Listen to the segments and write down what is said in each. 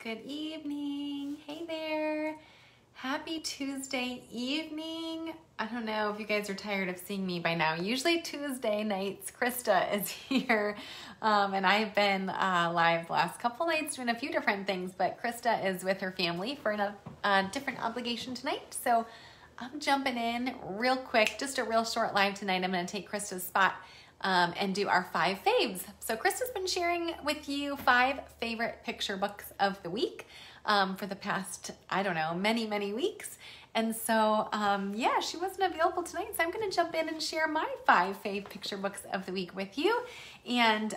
Good evening. Hey there. Happy Tuesday evening. I don't know if you guys are tired of seeing me by now. Usually Tuesday nights, Krista is here. And I've been live the last couple nights doing a few different things, but Krista is with her family for a different obligation tonight. So I'm jumping in real quick, just a real short live tonight. I'm going to take Krista's spot and do our 5 faves. So Krista's been sharing with you 5 favorite picture books of the week for the past, I don't know, many weeks. And so, yeah, she wasn't available tonight, so I'm going to jump in and share my 5 fave picture books of the week with you. And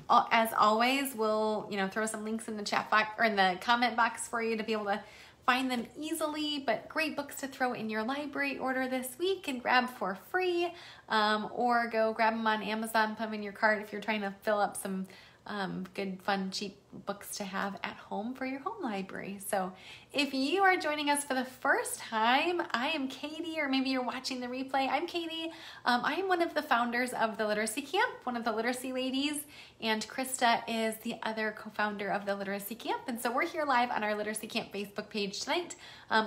as always, we'll throw some links in the chat box or in the comment box for you to be able to find them easily, but great books to throw in your library order this week and grab for free, or go grab them on Amazon, put them in your cart if you're trying to fill up some good, fun, cheap books to have at home for your home library. So if you are joining us for the first time, I am Katie, or maybe you're watching the replay. I'm Katie. I am one of the founders of the Literacy Camp, one of the literacy ladies, and Krista is the other co-founder of the Literacy Camp. And so we're here live on our Literacy Camp Facebook page tonight,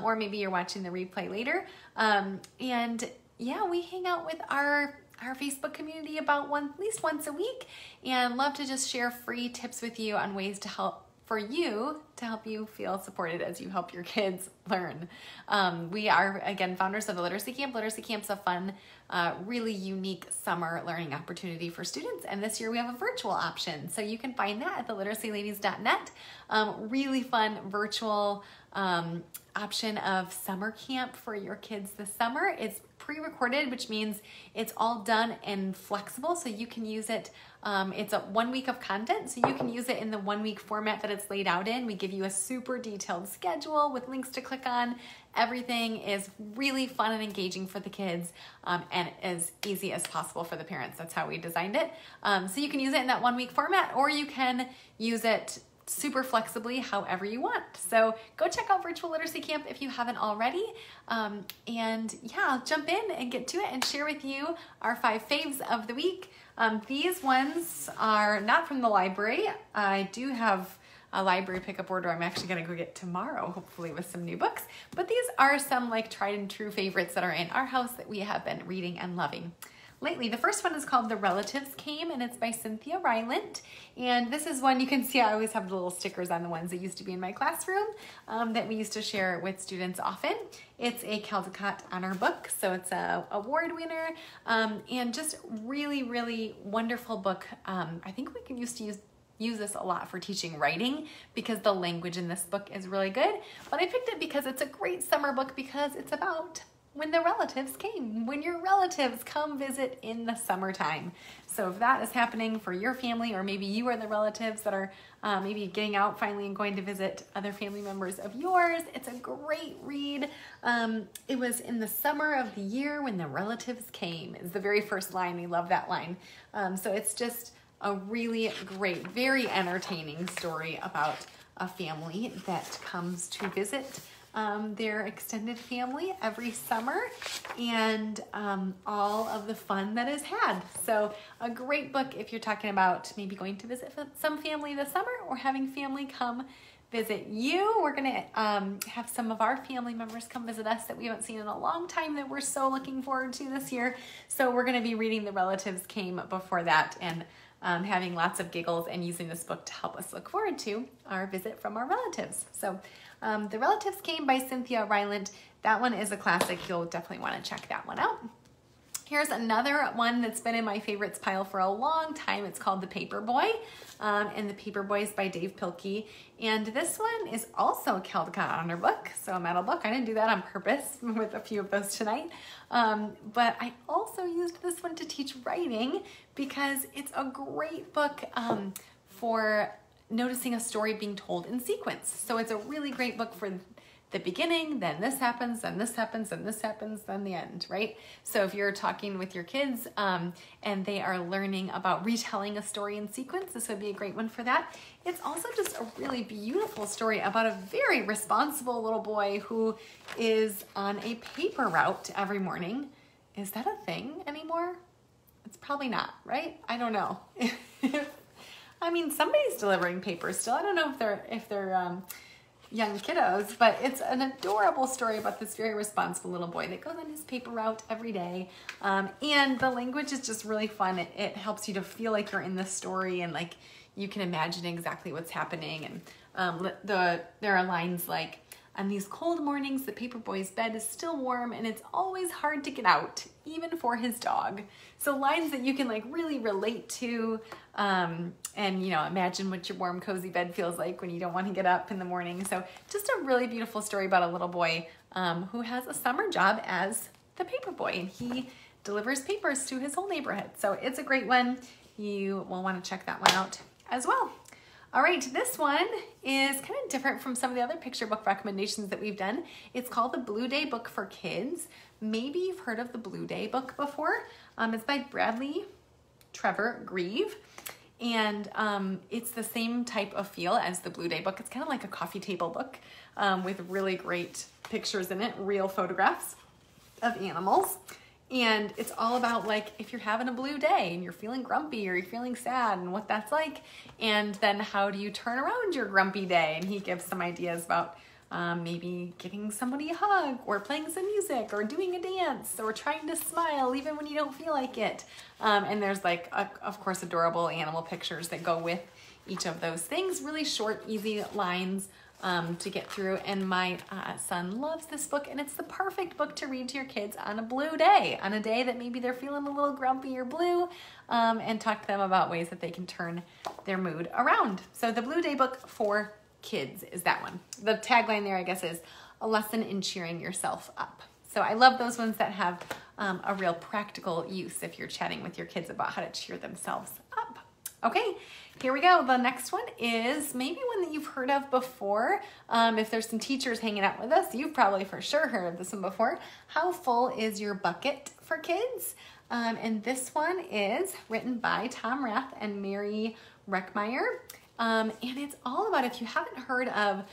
or maybe you're watching the replay later. And yeah, we hang out with our Facebook community about at least once a week, and love to just share free tips with you on ways to help you feel supported as you help your kids learn. We are, again, founders of the Literacy Camp. Literacy Camp's a fun, really unique summer learning opportunity for students, and this year we have a virtual option. So you can find that at theliteracyladies.net. Really fun virtual option of summer camp for your kids this summer. It's pre-recorded, which means it's all done and flexible, so you can use it. It's a 1 week of content, so you can use it in the 1 week format that it's laid out in. We give you a super detailed schedule with links to click on. Everything is really fun and engaging for the kids, and as easy as possible for the parents. That's how we designed it. So you can use it in that 1 week format, or you can use it super flexibly however you want. So go check out Virtual Literacy Camp if you haven't already. And yeah, I'll jump in and get to it and share with you our 5 faves of the week. These ones are not from the library. I do have a library pickup order I'm actually going to go get tomorrow, hopefully with some new books. But these are some like tried and true favorites that are in our house that we have been reading and loving lately. The first one is called The Relatives Came, and it's by Cynthia Rylant. And this is one you can see I always have the little stickers on the ones that used to be in my classroom that we used to share with students often. It's a Caldecott Honor book, so it's a award winner, and just really wonderful book. I think we can used to use this a lot for teaching writing because the language in this book is really good. But I picked it because it's a great summer book because it's about when the relatives came, when your relatives come visit in the summertime. So if that is happening for your family, or maybe you are the relatives that are maybe getting out finally and going to visit other family members of yours, it's a great read. It was in the summer of the year when the relatives came is the very first line. We love that line. So it's just a really great, very entertaining story about a family that comes to visit their extended family every summer, and all of the fun that is had. So a great book if you're talking about maybe going to visit some family this summer or having family come visit you. We're going to have some of our family members come visit us that we haven't seen in a long time that we're so looking forward to this year. So we're going to be reading The Relatives Came before that, and having lots of giggles and using this book to help us look forward to our visit from our relatives. So The Relatives Came by Cynthia Rylant. That one is a classic. You'll definitely want to check that one out. Here's another one that's been in my favorites pile for a long time. It's called The Paperboy, and The Paperboy is by Dave Pilkey. And this one is also a Caldecott Honor book, so a metal book. I didn't do that on purpose with a few of those tonight. But I also used this one to teach writing because it's a great book for noticing a story being told in sequence. So it's a really great book for the beginning, then this happens, then this happens, then this happens, then the end, right? So if you're talking with your kids and they are learning about retelling a story in sequence, this would be a great one for that. It's also just a really beautiful story about a very responsible little boy who is on a paper route every morning. Is that a thing anymore? It's probably not, right? I don't know. I mean, somebody's delivering paper still. I don't know if they're young kiddos, but it's an adorable story about this very responsible little boy that goes on his paper route every day. And the language is just really fun. It helps you to feel like you're in the story and like you can imagine exactly what's happening. And there are lines like, on these cold mornings, the paper boy's bed is still warm and it's always hard to get out, even for his dog. So lines that you can like really relate to, and you know, imagine what your warm, cozy bed feels like when you don't want to get up in the morning. So just a really beautiful story about a little boy who has a summer job as the paper boy, and he delivers papers to his whole neighborhood. So it's a great one. You will want to check that one out as well. All right, this one is kind of different from some of the other picture book recommendations that we've done. It's called the Blue Day Book for Kids. Maybe you've heard of the Blue Day book before. It's by Bradley Trevor Grieve. And it's the same type of feel as the Blue Day book. It's kind of like a coffee table book with really great pictures in it, real photographs of animals. And it's all about like if you're having a blue day and you're feeling grumpy or you're feeling sad and what that's like, and then how do you turn around your grumpy day? And he gives some ideas about maybe giving somebody a hug or playing some music or doing a dance or trying to smile even when you don't feel like it. And there's like, of course, adorable animal pictures that go with each of those things. Really short, easy lines to get through, and my son loves this book, and it's the perfect book to read to your kids on a blue day, on a day that maybe they're feeling a little grumpy or blue, and talk to them about ways that they can turn their mood around. So the Blue Day Book for Kids is that one. The tagline there, I guess, is a lesson in cheering yourself up. So I love those ones that have a real practical use if you're chatting with your kids about how to cheer themselves up. Okay, here we go. The next one is maybe one that you've heard of before. If there's some teachers hanging out with us, you've probably for sure heard of this one before. How Full is Your Bucket for Kids? And this one is written by Tom Rath and Mary Reckmeyer. And it's all about, if you haven't heard of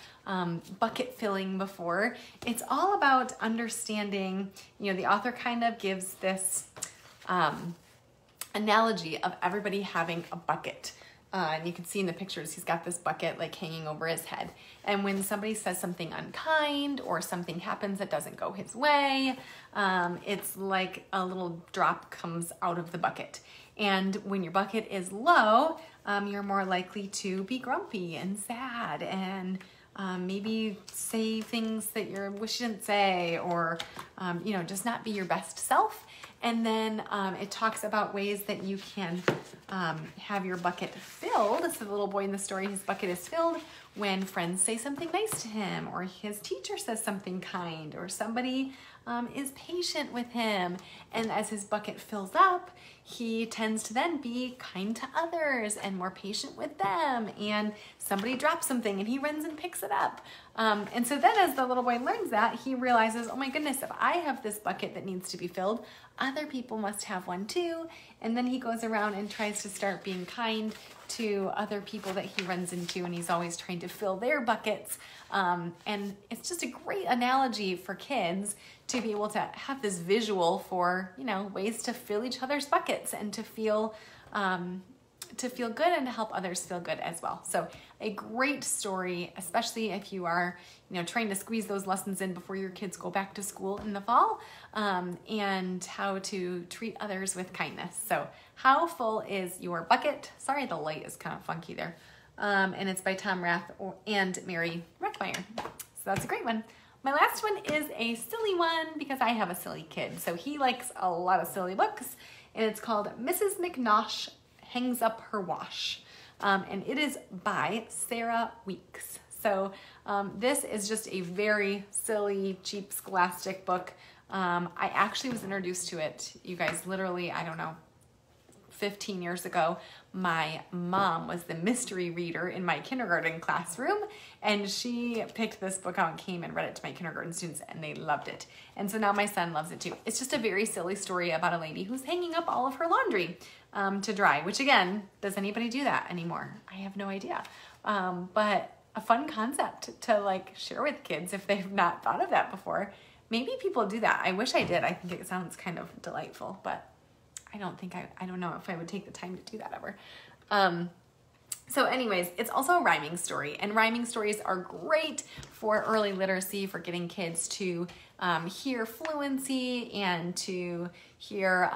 bucket filling before, it's all about understanding, you know, the author kind of gives this analogy of everybody having a bucket. And you can see in the pictures, he's got this bucket like hanging over his head. And when somebody says something unkind or something happens that doesn't go his way, it's like a little drop comes out of the bucket. And when your bucket is low, you're more likely to be grumpy and sad and maybe say things that you wish you didn't say, or you know, just not be your best self. And then it talks about ways that you can have your bucket filled. So the little boy in the story, his bucket is filled when friends say something nice to him, or his teacher says something kind, or somebody is patient with him. And as his bucket fills up, he tends to then be kind to others and more patient with them. And somebody drops something and he runs and picks it up. And so then as the little boy learns that, he realizes, oh my goodness, if I have this bucket that needs to be filled, other people must have one too. And then he goes around and tries to start being kind to other people that he runs into, and he's always trying to fill their buckets. And it's just a great analogy for kids to be able to have this visual for, you know, ways to fill each other's buckets and to feel good and to help others feel good as well. So a great story, especially if you are, you know, trying to squeeze those lessons in before your kids go back to school in the fall, and how to treat others with kindness. So How Full is Your Bucket? Sorry, the light is kind of funky there. And it's by Tom Rath and Mary Reckmeyer. So that's a great one. My last one is a silly one because I have a silly kid. So he likes a lot of silly books, and it's called Mrs. McNosh Hangs Up Her Wash. And it is by Sarah Weeks. So this is just a very silly, cheap, scholastic book. I actually was introduced to it, you guys, literally, I don't know, 15 years ago. My mom was the mystery reader in my kindergarten classroom, and she picked this book out and came and read it to my kindergarten students, and they loved it. And so now my son loves it too. It's just a very silly story about a lady who's hanging up all of her laundry to dry, which again, does anybody do that anymore? I have no idea. But a fun concept to like share with kids if they've not thought of that before. Maybe people do that. I wish I did. I think it sounds kind of delightful, but I don't know if I would take the time to do that ever. So anyways, it's also a rhyming story, and rhyming stories are great for early literacy, for getting kids to hear fluency and to hear,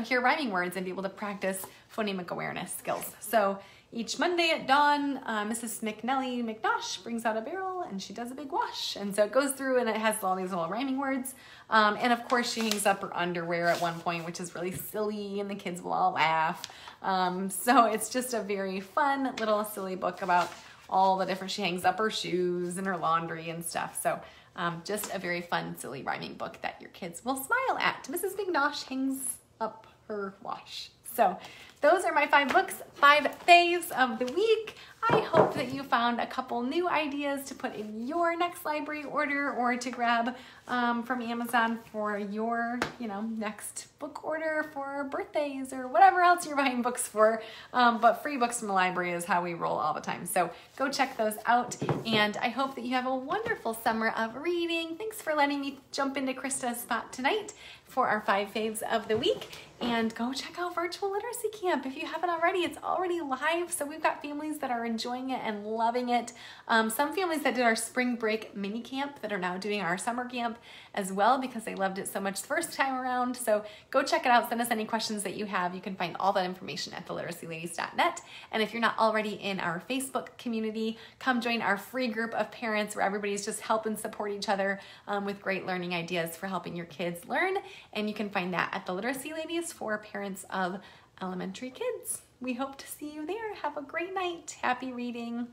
hear rhyming words and be able to practice phonemic awareness skills. So each Monday at dawn, Mrs. McNelly McNosh brings out a barrel and she does a big wash. And so it goes through and it has all these little rhyming words. And of course she hangs up her underwear at one point, which is really silly, and the kids will all laugh. So it's just a very fun little silly book about all the different, she hangs up her shoes and her laundry and stuff. So just a very fun, silly rhyming book that your kids will smile at. Mrs. McNosh hangs up her wash. So those are my 5 books, 5 faves of the week. I hope that you found a couple new ideas to put in your next library order, or to grab from Amazon for your, next book order for birthdays or whatever else you're buying books for. But free books from the library is how we roll all the time. So go check those out. And I hope that you have a wonderful summer of reading. Thanks for letting me jump into Krista's spot tonight for our 5 faves of the week. And go check out Virtual Literacy Camp if you haven't already. It's already live, so we've got families that are enjoying it and loving it. Some families that did our spring break mini camp that are now doing our summer camp as well, because they loved it so much the first time around. So go check it out. Send us any questions that you have. You can find all that information at theliteracyladies.net. And if you're not already in our Facebook community, come join our free group of parents where everybody's just help and support each other with great learning ideas for helping your kids learn. And you can find that at the Literacy Ladies for parents of elementary kids. We hope to see you there. Have a great night. Happy reading.